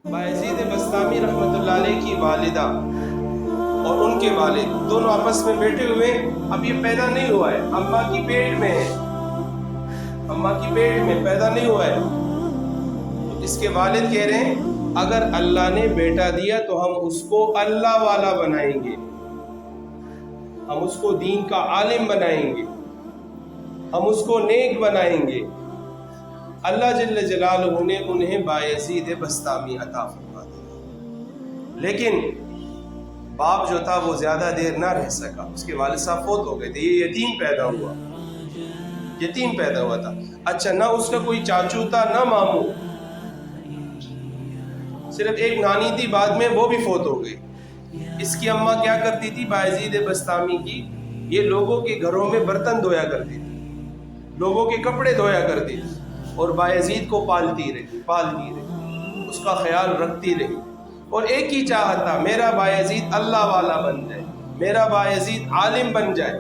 बायजीद बस्तामी रहमतुल्लाह अलैह की वालिदा और उनके वालिद दोनों आपस में बैठे हुए, अब ये पैदा नहीं हुआ है, अम्मा की पेट में है, अम्मा की पेट में पैदा नहीं हुआ है। तो इसके वालिद कह रहे हैं अगर अल्लाह ने बेटा दिया तो हम उसको अल्लाह वाला बनाएंगे, हम उसको दीन का आलिम बनाएंगे, हम उसको नेक बनाएंगे। अल्लाह जल्ल जलालहू ने उन्हें बायजीद बस्तामी अता फरमा दिया। लेकिन बाप जो था वो ज्यादा देर ना रह सका, उसके वालिद साहब फौत हो गए थे, ये यतीम पैदा हुआ, यतीम पैदा हुआ था। अच्छा, ना उसका कोई चाचू था ना मामू, सिर्फ एक नानी थी, बाद में वो भी फौत हो गई। इसकी अम्मा क्या करती थी बायजीद बस्तामी की, ये लोगों के घरों में बर्तन धोया करती थी, लोगों के कपड़े धोया करती थी और बायजीद को पालती रही, उसका ख्याल रखती रही। और एक ही चाहत था, मेरा बायजीद अल्लाह वाला बन जाए, मेरा बायजीद आलिम बन जाए।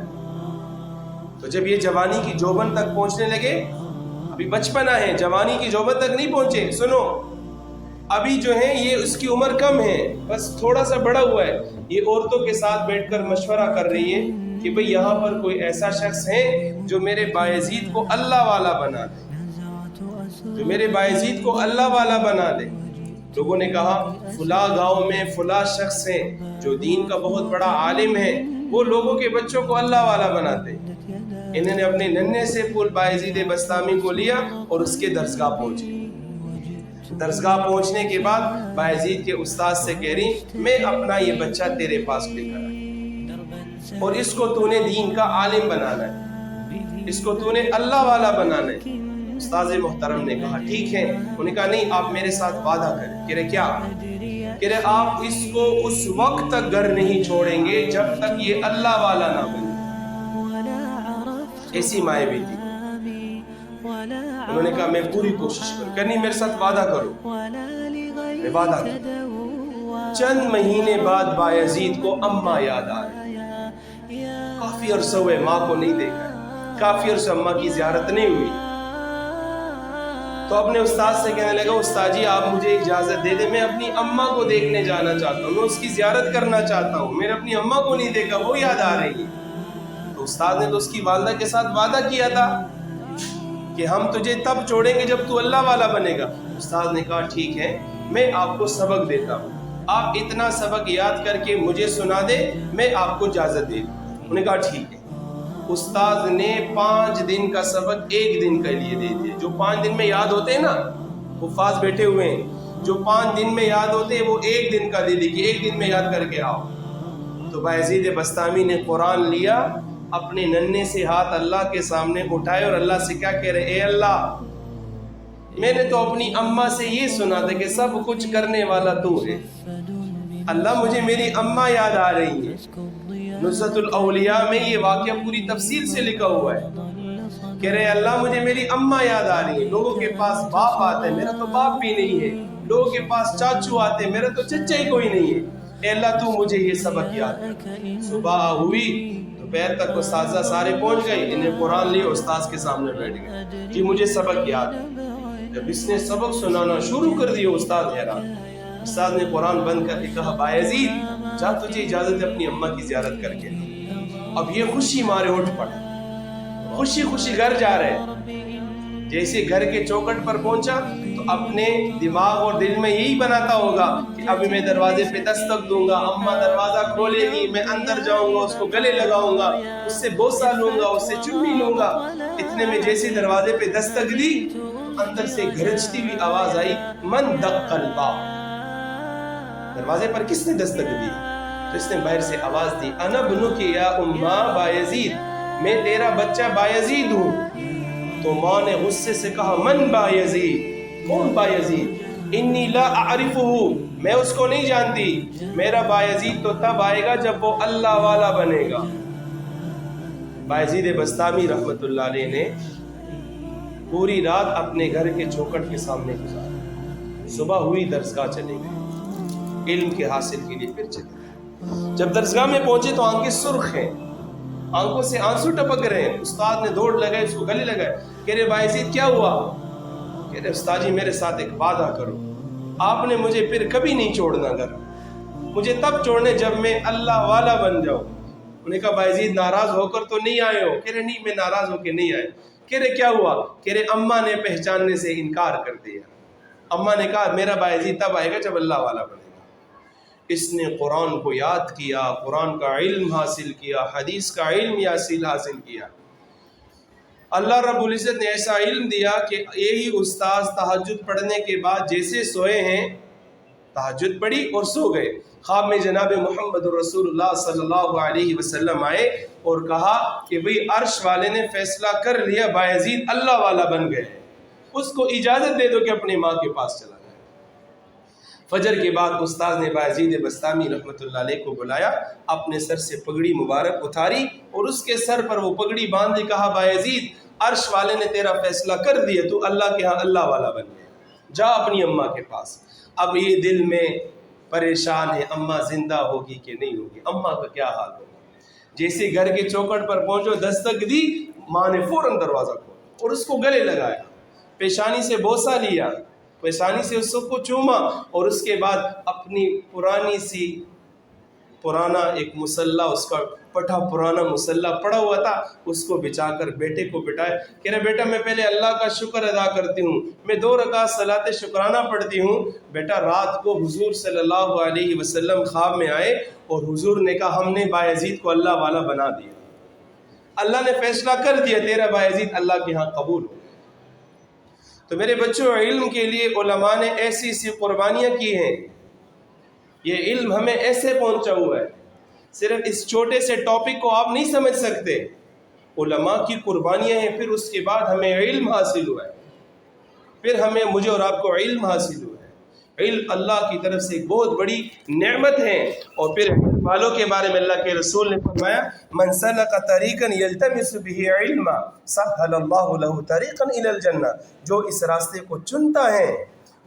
तो जब ये जवानी की जोबन तक पहुंचने लगे, अभी बचपना है, जवानी की जोबन तक नहीं पहुंचे, सुनो, अभी जो है ये उसकी उम्र कम है, बस थोड़ा सा बड़ा हुआ है। ये औरतों के साथ बैठकर मशवरा कर रही है कि भाई यहाँ पर कोई ऐसा शख्स है जो मेरे बायजीद को अल्लाह वाला बना दे, जो मेरे बायजीद को अल्लाह वाला बना दे। लोगों ने कहा फुला गांव में फुला शख्स है जो दीन का बहुत बड़ा आलिम है, वो लोगों के बच्चों को अल्लाह वाला बनाते। इन्होंने अपने नन्हे से पुल बायजीद बस्तामी को लिया और उसके दरसगाह पहुंचे। दरसगाह पहुंचने के बाद बायजीद के उस्ताद से कह रही, मैं अपना ये बच्चा तेरे पास लेकर आई और इसको तूने दीन का आलिम बनाना है, इसको तूने अल्लाह वाला बनाना है। उस्ताद मोहतरम ने कहा ठीक है। उन्होंने कहा नहीं, आप मेरे साथ वादा करें। कह रहे क्या? कह रहे आप इसको उस वक्त तक घर नहीं छोड़ेंगे जब तक ये अल्लाह वाला ना बने। ऐसी माए भी थी। उन्होंने कहा मैं पूरी कोशिश करूं। कहनी मेरे साथ वादा करो। मैं वादा करूं। चंद महीने बाद बायजीद को अम्मा याद आ रही। काफी अरसा हुए माँ को नहीं देखा है, काफी अरसा अम्मा की जियारत नहीं हुई। तो अपने उस्ताद से कहने लगा, उस्ताद जी आप मुझे इजाजत दे दे, मैं अपनी अम्मा को देखने जाना चाहता हूँ, मैं उसकी जियारत करना चाहता हूँ, मैंने अपनी अम्मा को नहीं देखा, वो याद आ रही है। तो उस्ताद ने तो उसकी वालदा के साथ वादा किया था कि हम तुझे तब छोड़ेंगे जब तू अल्लाह वाला बनेगा। उस्ताद ने कहा ठीक है, मैं आपको सबक देता हूँ, आप इतना सबक याद करके मुझे सुना दे, मैं आपको इजाजत दे दूँ। उन्होंने कहा ठीक है। उस्ताद ने 5 दिन का सबक 1 दिन के लिए दे दिया। जो 5 दिन में याद होते हैं ना, हुफ़ाज़ बैठे हुए हैं, जो 5 दिन में याद होते हैं वो 1 दिन का दे दी कि 1 दिन में याद करके आओ। तो बायजीद बस्तामी ने कुरान लिया, अपने नन्हे से हाथ अल्लाह के सामने उठाए और अल्लाह से क्या कह रहे, ए अल्लाह, मैंने तो अपनी अम्मा से ये सुना था कि सब कुछ करने वाला तू है। अल्लाह मुझे मेरी अम्मा याद आ रही है। नुज़रतुल औलिया में ये वाक़या पूरी तफसील से लिखा हुआ है। कह रहे अल्लाह मुझे मेरी अम्मा याद आ रही है। लोगों के पास बाप आते हैं, मेरा तो बाप भी नहीं है। लोगों के पास चाचू आते हैं, मेरा तो चचा ही कोई नहीं है। ए अल्लाह तू मुझे ये सबक याद कर। सुबह हुई, दोपहर तक उस्ताद सारे पहुंच गए, इन्हें कुरान लिए उस्ताद के सामने बैठ गए कि मुझे सबक याद है। जब इसने सबक सुनाना शुरू कर दिया, उस्ताद हैरान। उस्ताद ने कुरान बंद करके कहा, बायजीद जा, तुझे इजाजत है अपनी अम्मा की जियारत करके। अब ये खुशी मारे उठ पड़ा, खुशी खुशी घर जा रहे। जैसे घर के चौखट पर पहुंचा तो अपने दिमाग और दिल में यही बनाता होगा कि अभी मैं दरवाजे पे दस्तक दूंगा, अम्मा दरवाजा खोलेगी, मैं अंदर जाऊंगा, उसको गले लगाऊंगा, उससे बोसा लूंगा, उससे चुम्मी लूंगा। इतने में जैसे दरवाजे पे दस्तक दी, अंदर से गरजती हुई आवाज आई, मन दक्कल बाब। दरवाजे पर किसने दस्तक दी? तो इसने बाहर से आवाज दी, अना बुनुकी या उम्मा बायजीद, मैं तेरा बच्चा बायजीद हूँ। तो माँ ने गुस्से से कहा, मन बायजीद, कौन बायजीद? इन्नी ला आरिफुहु, मैं उसको नहीं जानती। मेरा बायजीद तो तब आएगा जब वो अल्लाह वाला बनेगा। बायजीद बस्तामी रहमतुल्लाह अलैह ने पूरी रात अपने घर के चौखट के सामने गुजारी। सुबह हुई, दरसगाह चले गए, इल्म के हासिल के लिए फिर चले। जब दरसगाह में पहुंचे तो आंखें सुर्ख हैं, आंखों से आंसू टपक रहे हैं। उस्ताद ने दौड़ लगाए, उसको गले लगाए। कह रहे बायजीद क्या हुआ? कह रहे उस्ताद जी मेरे साथ एक वादा करो, آپ نے مجھے پھر کبھی نہیں چھوڑنا گھر، مجھے تب چھوڑنے جب میں اللہ والا بن جاؤں۔ انہوں نے کہا بایزید ناراض ہو کر تو نہیں آئے ہو؟ کہہ رہے نہیں، میں ناراض ہو کے نہیں آئے۔ کہہ رہے کیا ہوا؟ کہہ رہے اماں نے پہچاننے سے انکار کر دیا۔ اماں نے کہا میرا بایزید تب آئے گا جب اللہ والا بنے گا۔ اس نے قرآن کو یاد کیا، قرآن کا علم حاصل کیا، حدیث کا علم حاصل کیا۔ اللہ رب العزت نے ایسا علم دیا کہ یہی استاذ تہجد پڑھنے کے بعد جیسے سوئے ہیں، تہجد پڑھی اور سو گئے، خواب میں جناب محمد رسول اللہ صلی اللہ علیہ وسلم آئے اور کہا کہ بھئی عرش والے نے فیصلہ کر لیا بایزید اللہ والا بن گئے، اس کو اجازت دے دو کہ اپنی ماں کے پاس چلا جائے۔ فجر کے بعد استاذ نے بایزید بستامی رحمۃ اللہ علیہ کو بلایا، اپنے سر سے پگڑی مبارک اتاری اور اس کے سر پر وہ پگڑی باندھ دی، کہا بایزید عرش والے نے تیرا فیصلہ کر دیا، تو اللہ کے ہاں اللہ والا بن گیا، جا اپنی اماں کے پاس۔ اب یہ دل میں پریشان ہے اماں زندہ ہوگی کہ نہیں ہوگی، اماں کا کیا حال ہوگا۔ جیسے گھر کے چوکٹ پر پہنچو، دستک دی، ماں نے فوراً دروازہ کھولا اور اس کو گلے لگایا، پیشانی سے بوسہ لیا، پیشانی سے اس کو چوما، اور اس کے بعد اپنی پرانا ایک مسلح، اس کا پٹھا پرانا مسلح پڑا ہوا تھا، اس کو بچا کر بیٹے کو بٹھایا۔ کہہ رہے بیٹا میں پہلے اللہ کا شکر ادا کرتی ہوں، میں 2 رکعت صلاۃ شکرانہ پڑھتی ہوں۔ بیٹا رات کو حضور صلی اللہ علیہ وسلم خواب میں آئے اور حضور نے کہا ہم نے بایزید کو اللہ والا بنا دیا، اللہ نے فیصلہ کر دیا تیرا بایزید اللہ کے ہاں قبول ہو۔ تو میرے بچوں، علم کے لیے علماء نے ایسی قربانیاں کی ہیں، یہ علم ہمیں ایسے پہنچا ہوا ہے، صرف اس چھوٹے سے ٹاپک کو آپ نہیں سمجھ سکتے، علماء کی قربانیاں ہیں، پھر اس کے بعد ہمیں علم حاصل ہوا ہے، پھر مجھے اور آپ کو علم حاصل ہوا ہے۔ علم اللہ کی طرف سے ایک بہت بڑی نعمت ہے۔ اور پھر علم والوں کے بارے میں اللہ کے رسول نے فرمایا من سلک طریقا یلتمس به علما سهل اللہ له طریقا الی الجنہ، جو اس راستے کو چنتا ہے،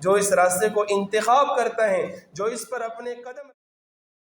جو اس راستے کو انتخاب کرتا ہے، جو اس پر اپنے قدم